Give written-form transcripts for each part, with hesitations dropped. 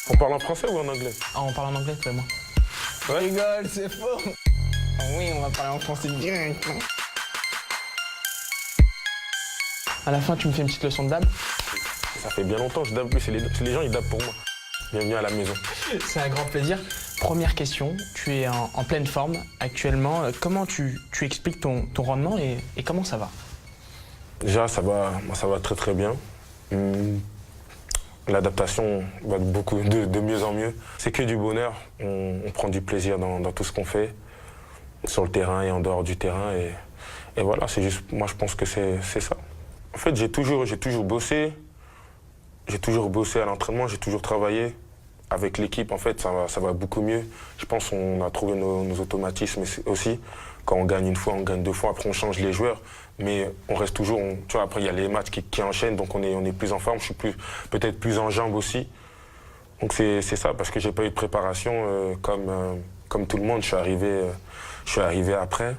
On parle en français ou en anglais? Ah, on parle en anglais, toi et moi. Ouais. Rigole, c'est faux. Ah oui, on va parler en français direct. À la fin, tu me fais une petite leçon de dab? Ça fait bien longtemps que je dab plus, c'est les gens ils dabent pour moi. Bienvenue à la maison. C'est un grand plaisir. Première question, tu es en pleine forme actuellement. Comment tu expliques ton rendement et comment ça va? Déjà, ça va très très bien. L'adaptation va de mieux en mieux. C'est que du bonheur. On prend du plaisir dans tout ce qu'on fait, sur le terrain et en dehors du terrain. Et voilà, c'est juste, moi je pense que c'est ça. En fait, j'ai toujours bossé. J'ai toujours bossé à l'entraînement, j'ai toujours travaillé. Avec l'équipe, en fait, ça va beaucoup mieux. Je pense qu'on a trouvé nos automatismes aussi. Quand on gagne une fois, on gagne deux fois, après on change les joueurs. Mais on reste toujours, tu vois, après il y a les matchs qui enchaînent, donc on est plus en forme. Je suis peut-être plus en jambes aussi. Donc c'est ça, parce que j'ai pas eu de préparation comme tout le monde. Je suis arrivé après.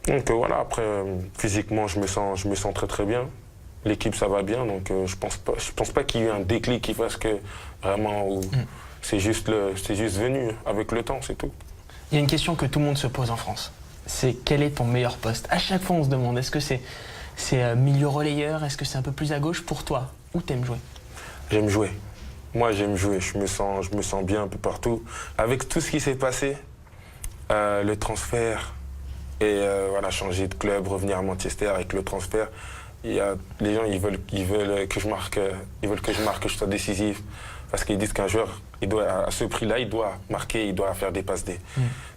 Donc voilà, après, physiquement, je me sens très très bien. L'équipe, ça va bien, donc je pense pas qu'il y ait eu un déclic qui fasse que vraiment, c'est juste venu avec le temps, c'est tout. Il y a une question que tout le monde se pose en France. C'est quel est ton meilleur poste? À chaque fois, on se demande, est-ce que c'est milieu relayeur? Est-ce que c'est un peu plus à gauche pour toi? Où t'aimes jouer? J'aime jouer. Moi, j'aime jouer. Je me sens bien un peu partout. Avec tout ce qui s'est passé, le transfert et voilà, changer de club, revenir à Manchester avec le transfert. Les gens, ils veulent que je marque, que je sois décisif. Parce qu'ils disent qu'un joueur, à ce prix-là, il doit marquer, il doit faire des passes D.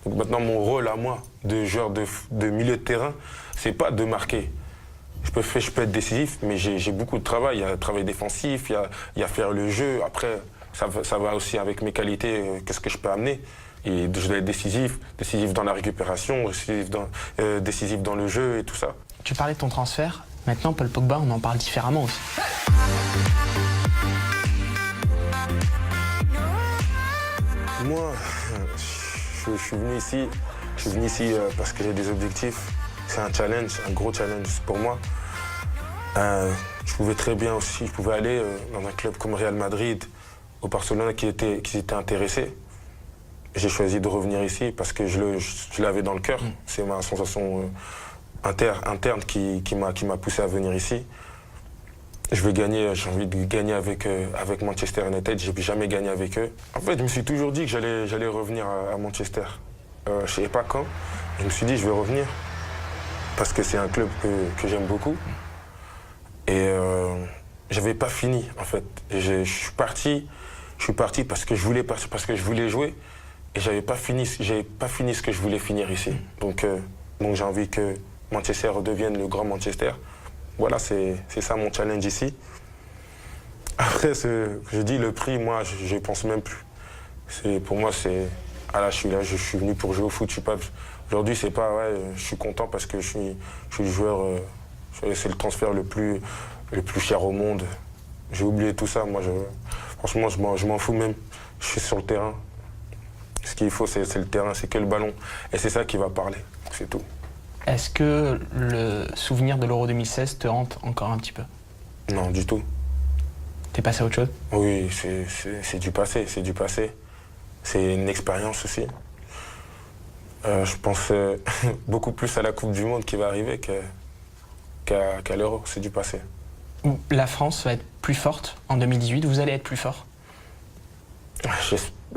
Donc maintenant, mon rôle à moi, de joueur de milieu de terrain, c'est pas de marquer. Je peux être décisif, mais j'ai beaucoup de travail. Il y a le travail défensif, il y a faire le jeu. Après, ça va aussi avec mes qualités, qu'est-ce que je peux amener. Et je dois être décisif dans la récupération, décisif dans le jeu et tout ça. Tu parlais de ton transfert. Maintenant, Paul Pogba, on en parle différemment aussi. Moi, je suis venu ici parce que j'ai des objectifs. C'est un challenge, un gros challenge pour moi. Je pouvais très bien aussi, je pouvais aller dans un club comme Real Madrid, au Barcelone qui étaient intéressés. J'ai choisi de revenir ici parce que je l'avais dans le cœur. C'est ma sensation interne qui m'a poussé à venir ici. J'ai envie de gagner avec Manchester United. J'ai jamais gagné avec eux. En fait, je me suis toujours dit que j'allais revenir à Manchester. Je ne savais pas quand. Je me suis dit je vais revenir parce que c'est un club que j'aime beaucoup. Et j'avais pas fini en fait. Je suis parti parce que je voulais partir, parce que je voulais jouer. Et j'avais pas fini ce que je voulais finir ici. Donc j'ai envie que Manchester redevienne le grand Manchester. Voilà, c'est ça mon challenge ici. Après, je dis le prix, moi, je pense même plus. Pour moi, là, je suis venu pour jouer au foot. Aujourd'hui, c'est pas, ouais, je suis content parce que je suis le joueur, c'est le transfert le plus cher au monde. J'ai oublié tout ça, moi, franchement, je m'en fous même. Je suis sur le terrain. Ce qu'il faut, c'est le terrain, c'est que le ballon. Et c'est ça qui va parler, c'est tout. Est-ce que le souvenir de l'Euro 2016 te hante encore un petit peu? Non, du tout. T'es passé à autre chose? Oui, c'est du passé, c'est du passé. C'est une expérience aussi. Je pense beaucoup plus à la Coupe du Monde qui va arriver qu'à l'Euro, c'est du passé. La France va être plus forte en 2018, vous allez être plus fort?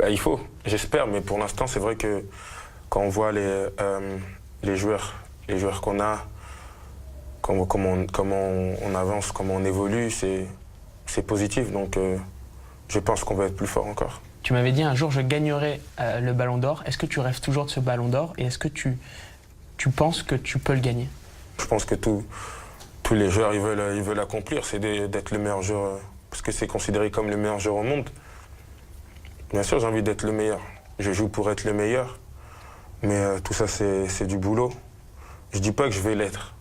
Il faut, j'espère, mais pour l'instant, c'est vrai que quand on voit les joueurs qu'on a, comment on avance, comment on évolue, c'est positif. Donc je pense qu'on va être plus fort encore. Tu m'avais dit un jour je gagnerai le Ballon d'Or. Est-ce que tu rêves toujours de ce Ballon d'Or et est-ce que tu penses que tu peux le gagner? Je pense que tous les joueurs ils veulent accomplir, c'est d'être le meilleur joueur, parce que c'est considéré comme le meilleur joueur au monde. Bien sûr, j'ai envie d'être le meilleur. Je joue pour être le meilleur, mais tout ça c'est du boulot. Je dis pas que je vais l'être.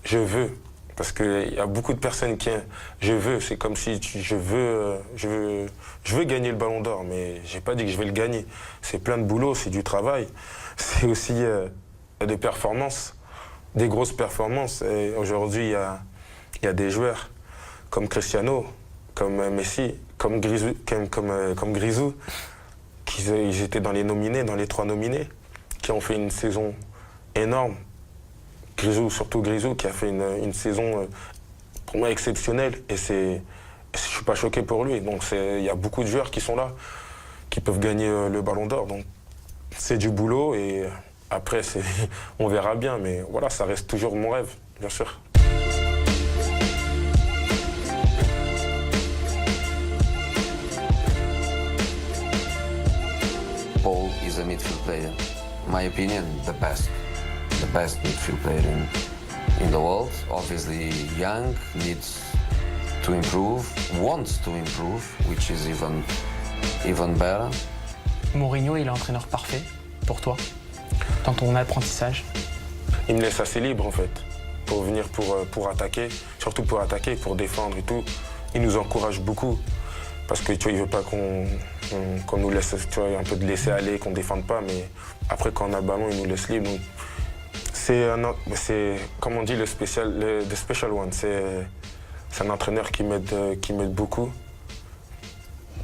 Je veux. Parce qu'il y a beaucoup de personnes qui... Je veux, c'est comme si je veux gagner le Ballon d'Or, mais j'ai pas dit que je vais le gagner. C'est plein de boulot, c'est du travail. C'est aussi des performances. des grosses performances. Et aujourd'hui, il y a des joueurs comme Cristiano, comme Messi, comme Grisou, ils étaient dans les nominés, dans les 3 nominés, qui ont fait une saison énorme. Grisou, surtout Grisou, qui a fait une saison pour moi exceptionnelle. Et je suis pas choqué pour lui. Donc il y a beaucoup de joueurs qui sont là, qui peuvent gagner le Ballon d'Or. Donc c'est du boulot et après on verra bien. Mais voilà, ça reste toujours mon rêve, bien sûr. Paul is a midfield player. My opinion, the best midfield player in the world. Obviously young, needs to improve, wants to improve, which is even better. Mourinho, il est l'entraîneur parfait pour toi, dans ton apprentissage? Il me laisse assez libre en fait, pour venir pour attaquer, surtout pour attaquer, pour défendre et tout. Il nous encourage beaucoup, parce que tu vois, il veut pas qu'on nous laisse, tu vois, un peu de laisser aller, qu'on défende pas, mais après quand on a le ballon, il nous laisse libre. C'est comme on dit, the special one. C'est un entraîneur qui m'aide beaucoup.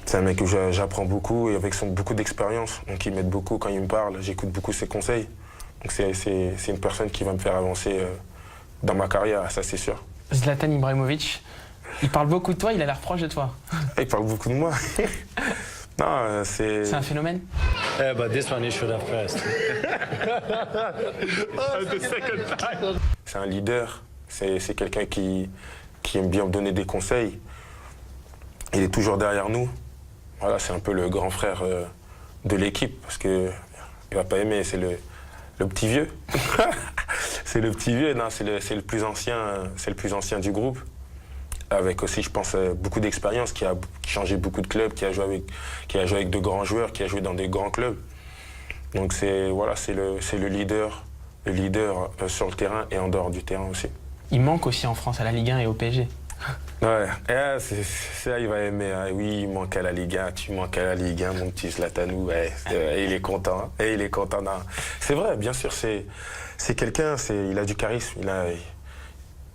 C'est un mec que j'apprends beaucoup et avec beaucoup d'expérience. Donc il m'aide beaucoup quand il me parle, j'écoute beaucoup ses conseils. Donc c'est une personne qui va me faire avancer dans ma carrière, ça c'est sûr. Zlatan Ibrahimovic, il parle beaucoup de toi, il a l'air proche de toi. Il parle beaucoup de moi. Non, c'est un phénomène. Yeah, but this one you should have pressed. C'est un leader, c'est quelqu'un qui aime bien me donner des conseils. Il est toujours derrière nous. Voilà, c'est un peu le grand frère de l'équipe, parce que il va pas aimer, c'est le petit vieux. C'est le petit vieux, non, c'est le plus ancien du groupe. Avec aussi, je pense, beaucoup d'expérience, qui a changé beaucoup de clubs, qui a joué avec de grands joueurs, qui a joué dans des grands clubs. Donc c'est le leader sur le terrain et en dehors du terrain aussi. Il manque aussi en France à la Ligue 1 et au PSG. Ouais, ça il va aimer. Hein. Oui, il manque à la Ligue 1, tu manques à la Ligue 1, mon petit Zlatanou. Ouais, il est content. Hein. Et il est content. C'est vrai, bien sûr, c'est quelqu'un, il a du charisme, il a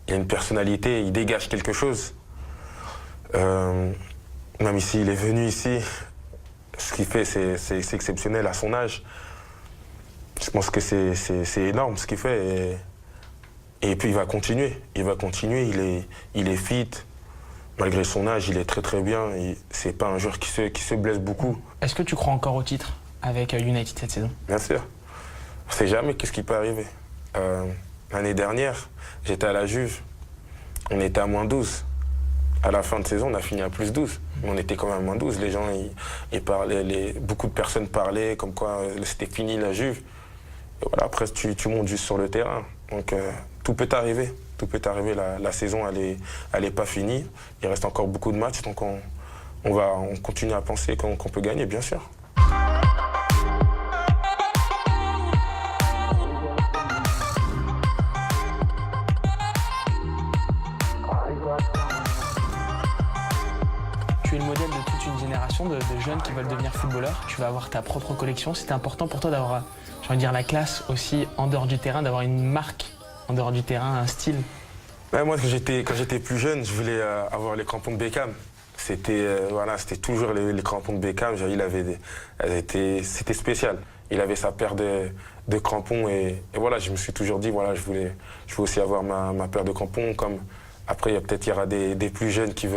une personnalité, il dégage quelque chose. Même ici, il est venu ici, ce qu'il fait, c'est exceptionnel à son âge. Je pense que c'est énorme ce qu'il fait. Et puis il va continuer, il est fit. Malgré son âge, il est très très bien. C'est pas un joueur qui se blesse beaucoup. Est-ce que tu crois encore au titre avec United cette saison? Bien sûr. On sait jamais qu'est-ce qui peut arriver. L'année dernière, j'étais à la Juve. On était à -12. À la fin de saison, on a fini à +12. Mais on était quand même à -12. Les gens, ils parlaient, beaucoup de personnes parlaient comme quoi c'était fini la Juve. Et voilà, après, tu montes juste sur le terrain. Donc tout peut arriver. Tout peut arriver. La saison, elle est pas finie. Il reste encore beaucoup de matchs. Donc on continue à penser qu'on peut gagner, bien sûr. Tu es le modèle de toute une génération de jeunes qui veulent devenir footballeurs. Tu vas avoir ta propre collection. C'était important pour toi d'avoir, j'ai envie de dire, la classe aussi en dehors du terrain, d'avoir une marque en dehors du terrain, un style. Ouais, moi, quand j'étais plus jeune, je voulais avoir les crampons de Beckham. C'était toujours les crampons de Beckham. C'était spécial. Il avait sa paire de crampons et voilà, je me suis toujours dit, voilà, je veux aussi avoir ma paire de crampons. Comme après, il y aura des plus jeunes qui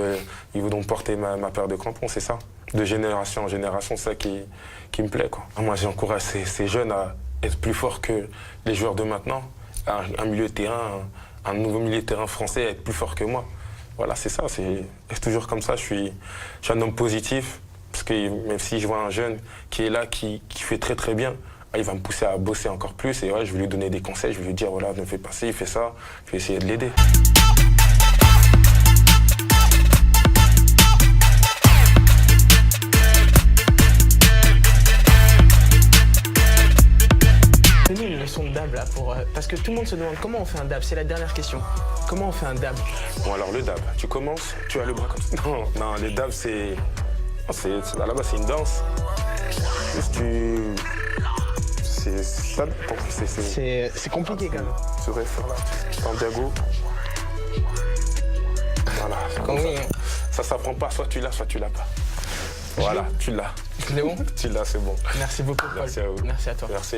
voudront porter ma paire de crampons, c'est ça. De génération en génération, c'est ça qui me plaît, quoi. Moi, j'encourage ces jeunes à être plus forts que les joueurs de maintenant. Un milieu de terrain, un nouveau milieu de terrain français à être plus fort que moi. Voilà, c'est ça, c'est toujours comme ça. Je suis un homme positif, parce que même si je vois un jeune qui est là, qui fait très très bien, il va me pousser à bosser encore plus. Et ouais, je vais lui donner des conseils, je vais lui dire, voilà, ne fais pas ça, il fait ça, je vais essayer de l'aider. Donne-nous une leçon de dab là, parce que tout le monde se demande comment on fait un dab. C'est la dernière question. Comment on fait un dab? Bon, alors le dab, tu commences, tu as le bras comme ça. Non, le dab, à la base, c'est une danse. c'est ça. C'est compliqué quand même. Tu restes là, en diago. Voilà, c'est comme Oui. ça. Ça s'apprend pas, soit tu l'as pas. Voilà, tu l'as. C'est bon? Tu l'as, c'est bon. Merci beaucoup, Paul. Merci à vous. Merci à toi. Merci.